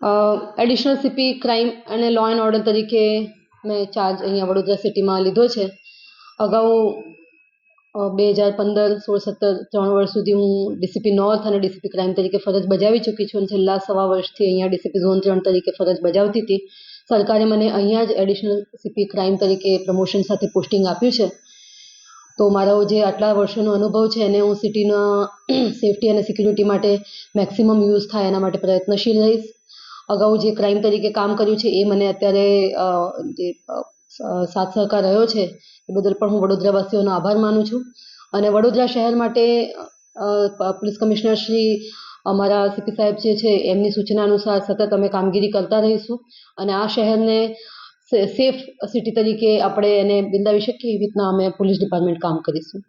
Additional CP crime અને law and order તરીકે મેં ચાર્જ અહીંયા વડોદરા સિટીમાં લીધો છે. અગાઉ 2015-16-17 3 વર્ષ સુધી હું ડીસીપી નોર્થ અને ડીસીપી ક્રાઇમ તરીકે ફરજ બજાવી ચૂકી છું અને છેલ્લા સવા વર્ષથી અહીંયા ડીસીપી ઝોન 3 તરીકે ફરજ બજાવતી હતી. સરકારે મને અહીંયા જ એડિશનલ સીપી ક્રાઇમ તરીકે પ્રમોશન સાથે પોસ્ટિંગ આપ્યું છે. તો મારો જે આટલા વર્ષોનો અનુભવ છે એને હું સિટીના સેફટી અને સિક્યુરિટી માટે મેક્સિમમ યુઝ થાય એના માટે પ્રયત્નશીલ રહીશ. અગાઉ જે ક્રાઇમ તરીકે કામ કર્યું છે એ મને અત્યારે જે સાથ સહકાર રહ્યો છે એ બદલ પણ હું વડોદરાવાસીઓનો આભાર માનું છું. અને વડોદરા શહેર માટે પોલીસ કમિશનર શ્રી અમારા સીપી સાહેબ જે છે એમની સૂચના અનુસાર સતત અમે કામગીરી કરતા રહીશું અને આ શહેરને સેફ સિટી તરીકે આપણે એને બિરદાવી શકીએ એવી રીતના અમે પોલીસ ડિપાર્ટમેન્ટ કામ કરીશું.